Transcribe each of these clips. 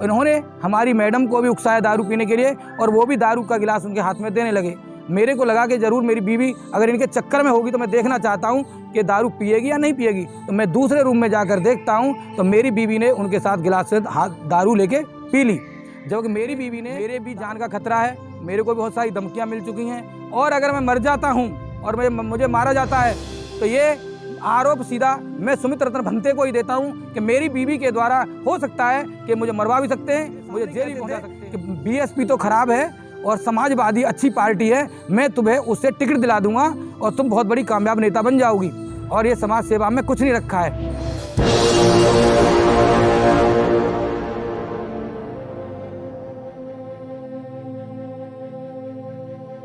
इन्होंने हमारी मैडम को भी उकसाया दारू पीने के लिए और वो भी दारू का गिलास उनके हाथ में देने लगे। मेरे को लगा कि ज़रूर मेरी बीवी अगर इनके चक्कर में होगी तो मैं देखना चाहता हूँ कि दारू पिएगी या नहीं पिएगी। तो मैं दूसरे रूम में जाकर देखता हूँ तो मेरी बीवी ने उनके साथ गिलास से हाथ दारू लेके पी ली। जबकि मेरी बीवी ने, मेरे भी जान का खतरा है, मेरे को बहुत सारी धमकियाँ मिल चुकी हैं और अगर मैं मर जाता हूँ और मुझे मारा जाता है तो ये आरोप सीधा मैं सुमित रतन भंते को ही देता हूँ कि मेरी बीवी के द्वारा हो सकता है कि मुझे मरवा भी सकते हैं, मुझे जेल भी पहुँचा सकते हैं। कि बीएसपी तो खराब है और समाजवादी अच्छी पार्टी है, मैं तुम्हें उससे टिकट दिला दूंगा और तुम बहुत बड़ी कामयाब नेता बन जाओगी। और ये समाज सेवा में कुछ नहीं रखा है।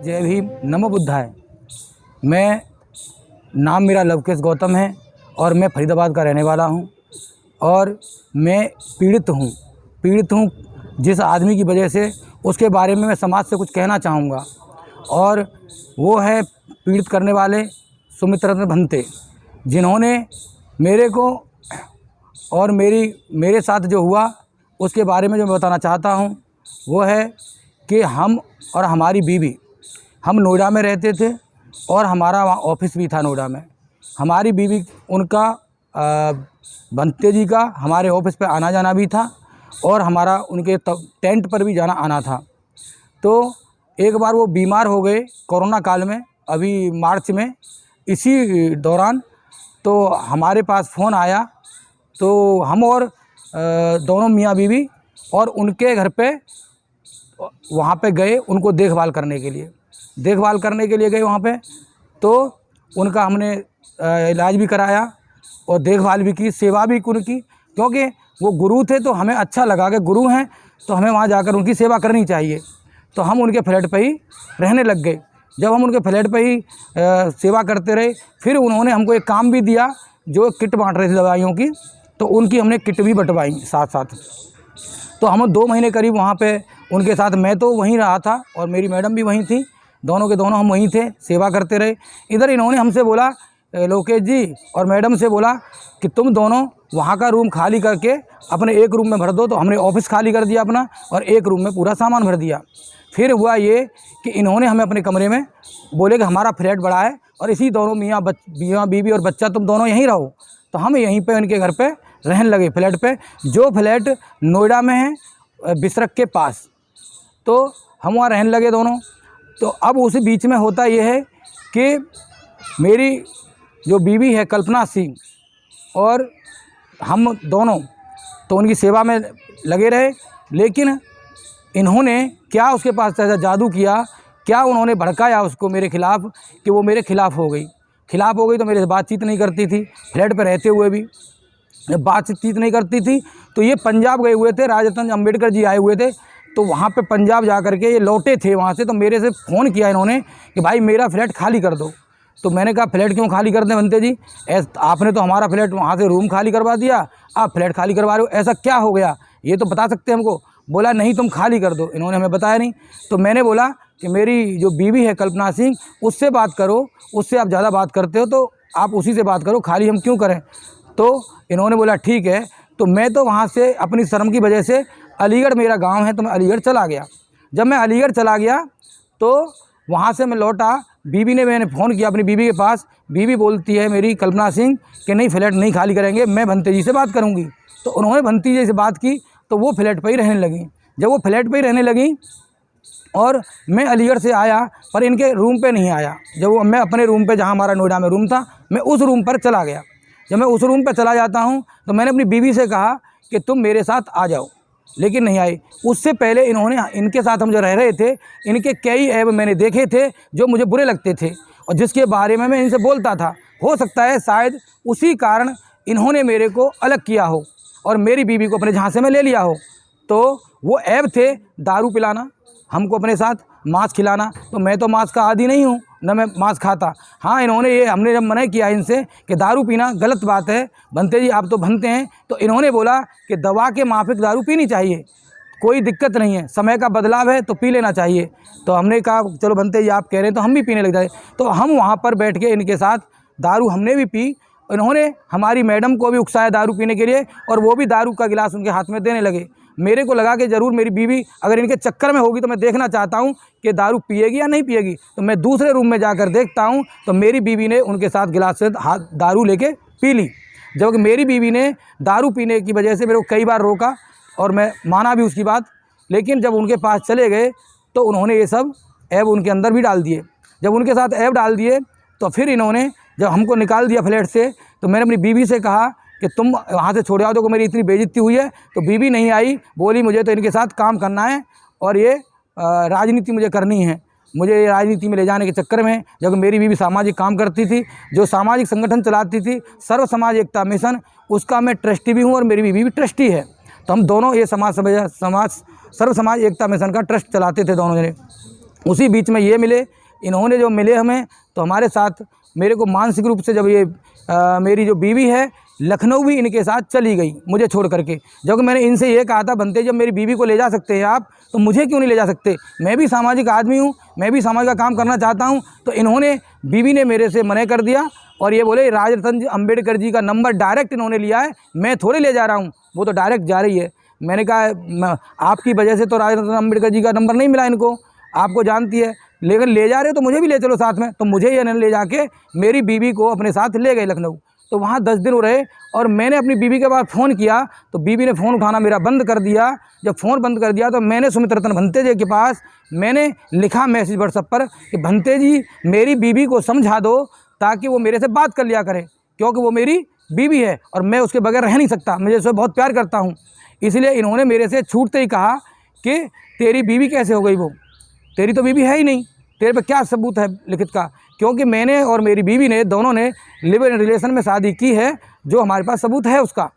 जय भीम, नमो बुद्धाय। नाम मेरा लवकेश गौतम है और मैं फरीदाबाद का रहने वाला हूं और मैं पीड़ित हूं जिस आदमी की वजह से, उसके बारे में मैं समाज से कुछ कहना चाहूँगा और वो है पीड़ित करने वाले सुमित रतन भंते, जिन्होंने मेरे को और मेरे साथ जो हुआ उसके बारे में जो मैं बताना चाहता हूँ वो है कि हम और हमारी बीवी, हम नोएडा में रहते थे और हमारा वहाँ ऑफिस भी था नोएडा में। हमारी बीवी, उनका भंते जी का हमारे ऑफिस पे आना जाना भी था और हमारा उनके टेंट पर भी जाना आना था। तो एक बार वो बीमार हो गए कोरोना काल में, अभी मार्च में, इसी दौरान तो हमारे पास फ़ोन आया। तो हम और दोनों मियाँ बीवी और उनके घर पे वहाँ पे गए उनको देखभाल करने के लिए गए वहाँ पे। तो उनका हमने इलाज भी कराया और देखभाल भी की, सेवा भी उनकी, क्योंकि वो गुरु थे तो हमें अच्छा लगा कि गुरु हैं तो हमें वहाँ जाकर उनकी सेवा करनी चाहिए। तो हम उनके फ्लैट पे ही रहने लग गए। जब हम उनके फ्लैट पे ही सेवा करते रहे, फिर उन्होंने हमको एक काम भी दिया, जो किट बांट रहे थे दवाइयों की, तो उनकी हमने किट भी बंटवाई साथ साथ। तो हम 2 महीने करीब वहाँ पे उनके साथ, मैं तो वहीं रहा था और मेरी मैडम भी वहीं थी, दोनों के दोनों हम वहीं थे, सेवा करते रहे। इधर इन्होंने हमसे बोला, लोकेश जी और मैडम से बोला कि तुम दोनों वहाँ का रूम खाली करके अपने एक रूम में भर दो। तो हमने ऑफिस खाली कर दिया अपना और एक रूम में पूरा सामान भर दिया। फिर हुआ ये कि इन्होंने हमें अपने कमरे में बोले कि हमारा फ्लैट बड़ा है और इसी दोनों मियाँ बीवी और बच्चा तुम दोनों यहीं रहो। तो हम यहीं पे इनके घर पे रहने लगे, फ्लैट पे, जो फ्लैट नोएडा में है बिसरक के पास। तो हम वहाँ रहने लगे दोनों। तो अब उसी बीच में होता ये है कि मेरी जो बीवी है कल्पना सिंह और हम दोनों तो उनकी सेवा में लगे रहे, लेकिन इन्होंने क्या उसके पास ऐसा जादू किया, क्या उन्होंने भड़काया उसको मेरे खिलाफ़ कि वो मेरे खिलाफ़ हो गई। तो मेरे से बातचीत नहीं करती थी, फ्लैट पर रहते हुए भी बातचीत नहीं करती थी। तो ये पंजाब गए हुए थे, राजरतन अम्बेडकर जी आए हुए थे, तो वहाँ पे पंजाब जा कर के ये लौटे थे वहाँ से। तो मेरे से फ़ोन किया इन्होंने कि भाई मेरा फ्लैट खाली कर दो। तो मैंने कहा फ्लैट क्यों खाली कर दें भंते जी, आपने तो हमारा फ्लैट वहाँ से रूम खाली करवा दिया, आप फ्लैट खाली करवा रहे हो, ऐसा क्या हो गया, ये तो बता सकते हैं हमको। बोला नहीं तुम खाली कर दो। इन्होंने हमें बताया नहीं। तो मैंने बोला कि मेरी जो बीवी है कल्पना सिंह, उससे बात करो, उससे आप ज़्यादा बात करते हो तो आप उसी से बात करो, खाली हम क्यों करें। तो इन्होंने बोला ठीक है। तो मैं तो वहाँ से अपनी शर्म की वजह से, अलीगढ़ मेरा गांव है, तो मैं अलीगढ़ चला गया। जब मैं अलीगढ़ चला गया तो वहाँ से मैं लौटा, मैंने फ़ोन किया अपनी बीवी के पास। बीवी बोलती है मेरी कल्पना सिंह कि नहीं फ्लैट नहीं खाली करेंगे, मैं भंते जी से बात करूँगी। तो उन्होंने भंती जी से बात की तो वो फ्लैट पर ही रहने लगी। जब वो फ्लैट पर ही रहने लगी और मैं अलीगढ़ से आया पर इनके रूम पे नहीं आया। जब मैं अपने रूम पे, जहाँ हमारा नोएडा में रूम था, मैं उस रूम पर चला गया। जब मैं उस रूम पर चला जाता हूँ तो मैंने अपनी बीवी से कहा कि तुम मेरे साथ आ जाओ, लेकिन नहीं आई। उससे पहले इनके साथ हम जो रह रहे थे, इनके कई ऐब मैंने देखे थे जो मुझे बुरे लगते थे और जिसके बारे में मैं इनसे बोलता था। हो सकता है शायद उसी कारण इन्होंने मेरे को अलग किया हो और मेरी बीवी को अपने झांसे में ले लिया हो। तो वो ऐब थे दारू पिलाना, हमको अपने साथ मांस खिलाना। तो मैं तो मांस का आदी नहीं हूँ, न मैं मांस खाता। हाँ, हमने जब मना किया इनसे कि दारू पीना गलत बात है, भंते जी आप तो भंते हैं, तो इन्होंने बोला कि दवा के माफिक दारू पीनी चाहिए, कोई दिक्कत नहीं है, समय का बदलाव है तो पी लेना चाहिए। तो हमने कहा चलो भंते जी आप कह रहे हैं तो हम भी पीने लग जाए। तो हम वहाँ पर बैठ के इनके साथ दारू हमने भी पी। इन्होंने हमारी मैडम को भी उकसाया दारू पीने के लिए और वो भी दारू का गिलास उनके हाथ में देने लगे। मेरे को लगा कि ज़रूर मेरी बीवी अगर इनके चक्कर में होगी तो मैं देखना चाहता हूँ कि दारू पिएगी या नहीं पिएगी। तो मैं दूसरे रूम में जाकर देखता हूँ तो मेरी बीवी ने उनके साथ गिलास से हाथ दारू लेके पी ली। जबकि मेरी बीवी ने दारू पीने की वजह से मेरे को कई बार रोका और मैं माना भी उसकी बात, लेकिन जब उनके पास चले गए तो उन्होंने ये सब ऐब उनके अंदर भी डाल दिए। जब उनके साथ ऐब डाल दिए तो फिर इन्होंने जब हमको निकाल दिया फ्लैट से, तो मैंने अपनी बीवी से कहा कि तुम वहाँ से छोड़ आओ। तो मेरी इतनी बेइज्जती हुई है तो बीवी नहीं आई, बोली मुझे तो इनके साथ काम करना है और ये राजनीति मुझे करनी है, मुझे राजनीति में ले जाने के चक्कर में। जब मेरी बीवी सामाजिक काम करती थी, जो सामाजिक संगठन चलाती थी सर्व समाज एकता मिशन, उसका मैं ट्रस्टी भी हूँ और मेरी बीवी भी ट्रस्टी है। तो हम दोनों ये सर्व समाज एकता मिशन का ट्रस्ट चलाते थे दोनों जने। उसी बीच में ये मिले, इन्होंने जो मिले हमें तो हमारे साथ मेरे को मानसिक रूप से, जब ये मेरी जो बीवी है लखनऊ भी इनके साथ चली गई मुझे छोड़ करके। जब मैंने इनसे ये कहा था बनते जब मेरी बीवी को ले जा सकते हैं आप तो मुझे क्यों नहीं ले जा सकते, मैं भी सामाजिक आदमी हूँ, मैं भी समाज का काम करना चाहता हूँ। तो इन्होंने बीवी ने मेरे से मना कर दिया और ये बोले राजरत्न अम्बेडकर जी का नंबर डायरेक्ट इन्होंने लिया है, मैं थोड़े ले जा रहा हूँ, वो तो डायरेक्ट जा रही है। मैंने कहा आपकी वजह से तो राजरत्न अम्बेडकर जी का नंबर नहीं मिला इनको, आपको जानती है, लेकिन ले जा रहे हो तो मुझे भी ले चलो साथ में। तो मुझे ये ले जाके मेरी बीवी को अपने साथ ले गए लखनऊ। तो वहाँ 10 दिन रहे और मैंने अपनी बीवी के पास फ़ोन किया तो बीवी ने फ़ोन उठाना मेरा बंद कर दिया। जब फ़ोन बंद कर दिया तो मैंने सुमित रतन भंते जी के पास मैंने लिखा मैसेज व्हाट्सएप पर कि भंते जी मेरी बीवी को समझा दो ताकि वो मेरे से बात कर लिया करे, क्योंकि वो मेरी बीवी है और मैं उसके बगैर रह नहीं सकता, मुझे उससे बहुत प्यार करता हूँ। इसलिए इन्होंने मेरे से छूटते ही कहा कि तेरी बीवी कैसे हो गई, वो तेरी तो बीवी है ही नहीं, तेरे पे क्या सबूत है लिखित का, क्योंकि मैंने और मेरी बीवी ने दोनों ने लिव इन रिलेशन में शादी की है, जो हमारे पास सबूत है उसका।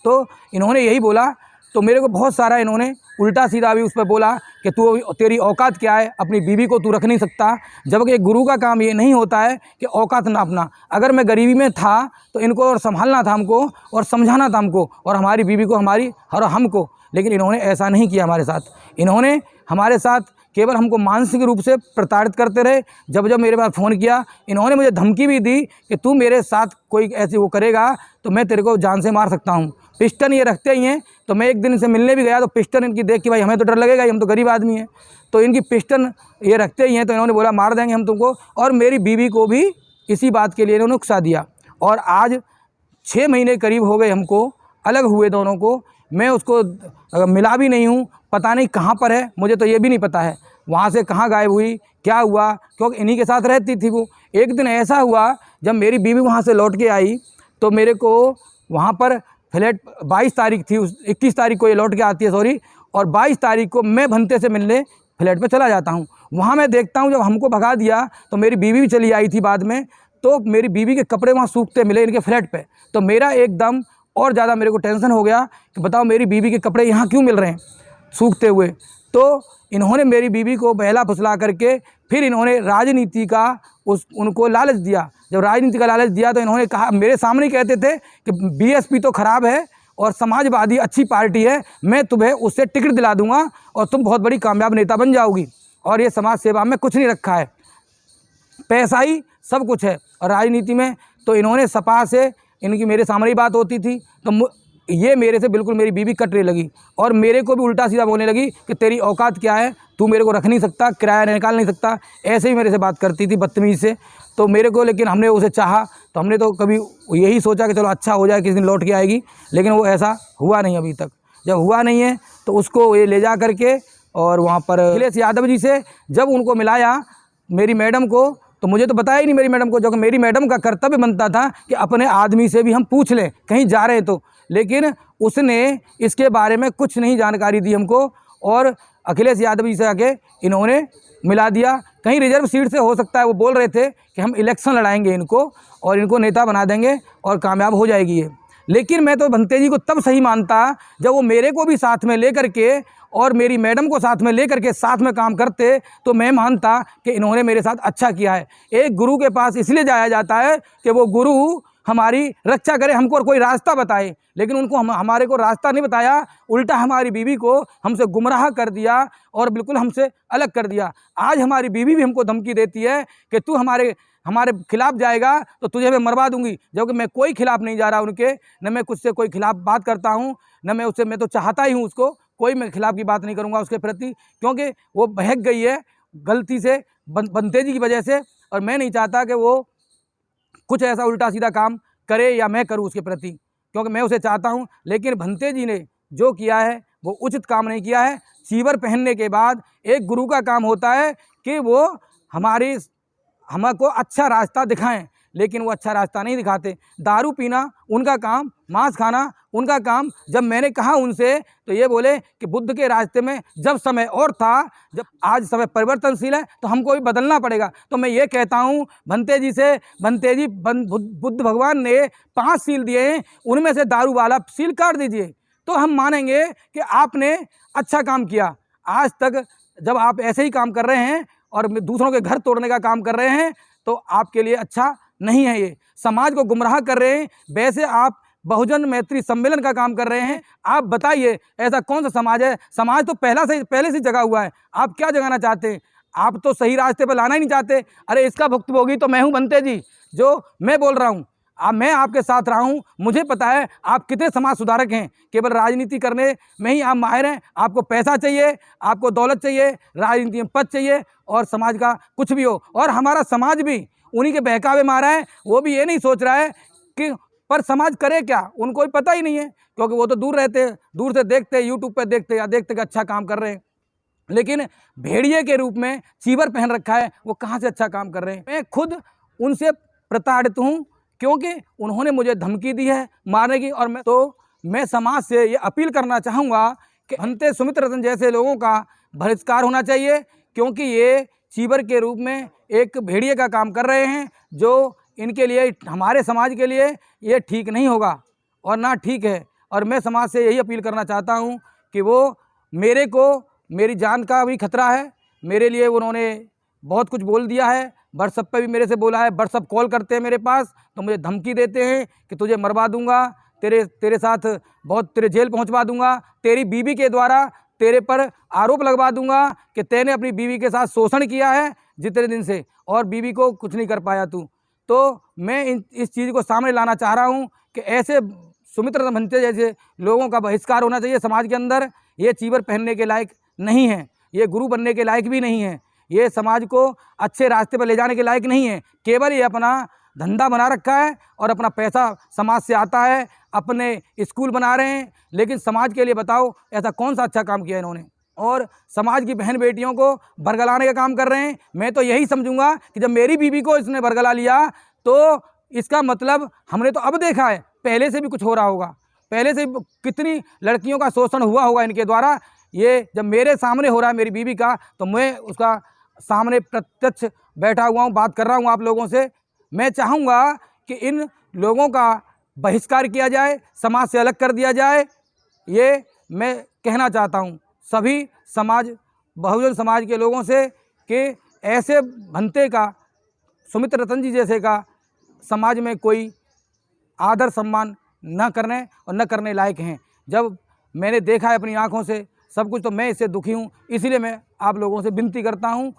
तो इन्होंने यही बोला। तो मेरे को बहुत सारा इन्होंने उल्टा सीधा भी उस पर बोला कि तू तेरी औकात क्या है, अपनी बीवी को तू रख नहीं सकता। जबकि एक गुरु का काम ये नहीं होता है कि औकात नापना। अगर मैं गरीबी में था तो इनको और संभालना था हमको और समझाना था हमको और हमारी बीवी को हमारी और हमको, लेकिन इन्होंने ऐसा नहीं किया हमारे साथ। इन्होंने हमारे साथ केवल हमको मानसिक रूप से प्रताड़ित करते रहे। जब जब मेरे पास फ़ोन किया इन्होंने मुझे धमकी भी दी कि तू मेरे साथ कोई ऐसी वो करेगा तो मैं तेरे को जान से मार सकता हूँ। पिस्टन ये रखते ही हैं। तो मैं एक दिन इनसे मिलने भी गया तो पिस्टन इनकी देख के भाई हमें तो डर लगेगा ही, हम तो गरीब आदमी हैं। तो इनकी पिस्टन ये रखते ही हैं। तो इन्होंने बोला मार देंगे हम तुमको, और मेरी बीवी को भी इसी बात के लिए इन्होंने उकसा दिया। और आज 6 महीने करीब हो गए हमको अलग हुए दोनों को। मैं उसको मिला भी नहीं हूँ, पता नहीं कहाँ पर है, मुझे तो ये भी नहीं पता है वहाँ से कहाँ गायब हुई, क्या हुआ, क्योंकि इन्हीं के साथ रहती थी वो। एक दिन ऐसा हुआ जब मेरी बीवी वहाँ से लौट के आई तो मेरे को वहाँ पर फ्लैट 22 तारीख थी, 21 तारीख को ये लौट के आती है सॉरी, और 22 तारीख को मैं भंते से मिलने फ्लैट पे चला जाता हूँ। वहाँ मैं देखता हूँ जब हमको भगा दिया तो मेरी बीवी भी चली आई थी बाद में। तो मेरी बीवी के कपड़े वहाँ सूखते मिले इनके फ्लैट पे। तो मेरा एकदम और ज़्यादा मेरे को टेंशन हो गया कि बताओ मेरी बीवी के कपड़े यहाँ क्यों मिल रहे हैं सूखते हुए। तो इन्होंने मेरी बीवी को बहला फुसला करके फिर इन्होंने राजनीति का उनको लालच दिया। जब राजनीति का लालच दिया तो इन्होंने कहा, मेरे सामने ही कहते थे कि बीएसपी तो ख़राब है और समाजवादी अच्छी पार्टी है, मैं तुम्हें उससे टिकट दिला दूंगा और तुम बहुत बड़ी कामयाब नेता बन जाओगी। और ये समाज सेवा में कुछ नहीं रखा है, पैसा ही सब कुछ है। और राजनीति में तो इन्होंने सपा से इनकी मेरे सामने ही बात होती थी तो ये मेरे से बिल्कुल मेरी बीवी कटने लगी और मेरे को भी उल्टा सीधा बोलने लगी कि तेरी औकात क्या है, तू मेरे को रख नहीं सकता, किराया निकाल नहीं सकता, ऐसे ही मेरे से बात करती थी बदतमीज़ी से। तो मेरे को, लेकिन हमने उसे चाहा तो हमने तो कभी यही सोचा कि चलो अच्छा हो जाए, किसी दिन लौट के आएगी, लेकिन वो ऐसा हुआ नहीं अभी तक। जब हुआ नहीं है तो उसको ये ले जा करके और वहाँ पर अखिलेश यादव जी से जब उनको मिलाया मेरी मैडम को, तो मुझे तो बताया ही नहीं मेरी मैडम को, जो कि मेरी मैडम का कर्तव्य बनता था कि अपने आदमी से भी हम पूछ लें कहीं जा रहे हैं तो, लेकिन उसने इसके बारे में कुछ नहीं जानकारी दी हमको। और अखिलेश यादव जी से आके इन्होंने मिला दिया। कहीं रिजर्व सीट से हो सकता है, वो बोल रहे थे कि हम इलेक्शन लड़ाएंगे इनको और इनको नेता बना देंगे और कामयाब हो जाएगी ये। लेकिन मैं तो भंते जी को तब सही मानता जब वो मेरे को भी साथ में ले करके और मेरी मैडम को साथ में ले करके साथ में काम करते, तो मैं मानता कि इन्होंने मेरे साथ अच्छा किया है। एक गुरु के पास इसलिए जाया जाता है कि वो गुरु हमारी रक्षा करे, हमको और कोई रास्ता बताए, लेकिन उनको हमारे को रास्ता नहीं बताया, उल्टा हमारी बीवी को हमसे गुमराह कर दिया और बिल्कुल हमसे अलग कर दिया। आज हमारी बीवी भी हमको धमकी देती है कि तू हमारे हमारे खिलाफ जाएगा तो तुझे मैं मरवा दूंगी। जबकि मैं कोई खिलाफ नहीं जा रहा उनके, न मैं कुछ से कोई खिलाफ बात करता हूँ, न मैं उससे, मैं तो चाहता ही हूँ उसको, कोई मैं खिलाफ की बात नहीं करूँगा उसके प्रति, क्योंकि वो बहक गई है गलती से, बंते जी की वजह से। और मैं नहीं चाहता कि वो कुछ ऐसा उल्टा सीधा काम करे या मैं करूँ उसके प्रति, क्योंकि मैं उसे चाहता हूँ। लेकिन भंते जी ने जो किया है वो उचित काम नहीं किया है। चीवर पहनने के बाद एक गुरु का काम होता है कि वो हमको अच्छा रास्ता दिखाएं, लेकिन वो अच्छा रास्ता नहीं दिखाते। दारू पीना उनका काम, मांस खाना उनका काम। जब मैंने कहा उनसे तो ये बोले कि बुद्ध के रास्ते में जब समय और था, जब आज समय परिवर्तनशील है तो हमको भी बदलना पड़ेगा। तो मैं ये कहता हूँ भंते जी से, भंते जी, बुद्ध भगवान ने 5 सील दिए हैं, उनमें से दारू वाला सील काट दीजिए, तो हम मानेंगे कि आपने अच्छा काम किया। आज तक जब आप ऐसे ही काम कर रहे हैं और दूसरों के घर तोड़ने का काम कर रहे हैं तो आपके लिए अच्छा नहीं है, ये समाज को गुमराह कर रहे हैं। वैसे आप बहुजन मैत्री सम्मेलन का काम कर रहे हैं। आप बताइए ऐसा कौन सा समाज है? समाज तो पहले से जगा हुआ है, आप क्या जगाना चाहते हैं? आप तो सही रास्ते पर लाना ही नहीं चाहते। अरे इसका भुक्तभोगी तो मैं हूँ भंते जी, जो मैं बोल रहा हूँ। मैं आपके साथ रहा हूँ, मुझे पता है आप कितने समाज सुधारक हैं। केवल राजनीति करने में ही आप माहिर हैं। आपको पैसा चाहिए, आपको दौलत चाहिए, राजनीति में पद चाहिए और समाज का कुछ भी हो। और हमारा समाज भी उन्हीं के बहकावे में आ रहा है। वो भी ये नहीं सोच रहा है कि पर समाज करे क्या, उनको भी पता ही नहीं है, क्योंकि वो तो दूर रहते हैं, दूर से देखते हैं, यूट्यूब पर देखते या देखते कि अच्छा काम कर रहे हैं। लेकिन भेड़िए के रूप में चीवर पहन रखा है, वो कहाँ से अच्छा काम कर रहे हैं? मैं खुद उनसे प्रताड़ित हूँ, क्योंकि उन्होंने मुझे धमकी दी है मारने की। और मैं समाज से ये अपील करना चाहूँगा कि भंते सुमित रतन जैसे लोगों का बहिष्कार होना चाहिए, क्योंकि ये चीवर के रूप में एक भेड़िए का काम कर रहे हैं, जो इनके लिए, हमारे समाज के लिए ये ठीक नहीं होगा और ना ठीक है। और मैं समाज से यही अपील करना चाहता हूँ कि वो मेरी जान का भी खतरा है, मेरे लिए उन्होंने बहुत कुछ बोल दिया है। व्हाट्सएप पे भी मेरे से बोला है, व्हाट्सएप कॉल करते हैं मेरे पास तो मुझे धमकी देते हैं कि तुझे मरवा दूंगा, तेरे साथ तेरे जेल पहुंचवा दूंगा, तेरी बीवी के द्वारा तेरे पर आरोप लगवा दूंगा कि तैने अपनी बीवी के साथ शोषण किया है जितने दिन से, और बीवी को कुछ नहीं कर पाया तू। तो मैं इस चीज़ को सामने लाना चाह रहा हूँ कि ऐसे सुमित रतन भंते जैसे लोगों का बहिष्कार होना चाहिए समाज के अंदर। ये चीवर पहनने के लायक नहीं है, ये गुरु बनने के लायक भी नहीं है, ये समाज को अच्छे रास्ते पर ले जाने के लायक नहीं है। केवल ये अपना धंधा बना रखा है और अपना पैसा समाज से आता है, अपने स्कूल बना रहे हैं। लेकिन समाज के लिए बताओ ऐसा कौन सा अच्छा काम किया इन्होंने? और समाज की बहन बेटियों को बरगलाने का काम कर रहे हैं। मैं तो यही समझूंगा कि जब मेरी बीवी को इसने बरगला लिया तो इसका मतलब हमने तो अब देखा है, पहले से भी कुछ हो रहा होगा, पहले से कितनी लड़कियों का शोषण हुआ होगा इनके द्वारा। ये जब मेरे सामने हो रहा है मेरी बीवी का, तो मैं उसका सामने प्रत्यक्ष बैठा हुआ हूँ, बात कर रहा हूँ आप लोगों से। मैं चाहूँगा कि इन लोगों का बहिष्कार किया जाए, समाज से अलग कर दिया जाए, ये मैं कहना चाहता हूँ सभी बहुजन समाज के लोगों से कि ऐसे भंते का, सुमित रतन जी जैसे का समाज में कोई आदर सम्मान न करने और न करने लायक हैं। जब मैंने देखा है अपनी आँखों से सब कुछ, तो मैं इससे दुखी हूँ। इसीलिए मैं आप लोगों से विनती करता हूँ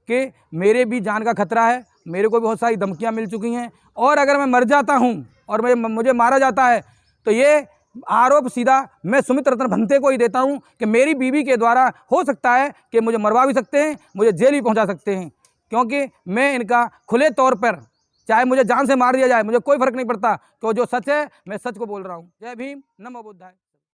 कि मेरे भी जान का खतरा है, मेरे को बहुत सारी धमकियाँ मिल चुकी हैं, और अगर मैं मर जाता हूँ और मुझे मारा जाता है तो ये आरोप सीधा मैं सुमित रतन भंते को ही देता हूँ कि मेरी बीवी के द्वारा हो सकता है कि मुझे मरवा भी सकते हैं, मुझे जेल भी पहुँचा सकते हैं, क्योंकि मैं इनका खुले तौर पर, चाहे मुझे जान से मार दिया जाए, मुझे कोई फ़र्क नहीं पड़ता, तो जो सच है मैं सच को बोल रहा हूँ। जय भीम, नमो बुद्धाय।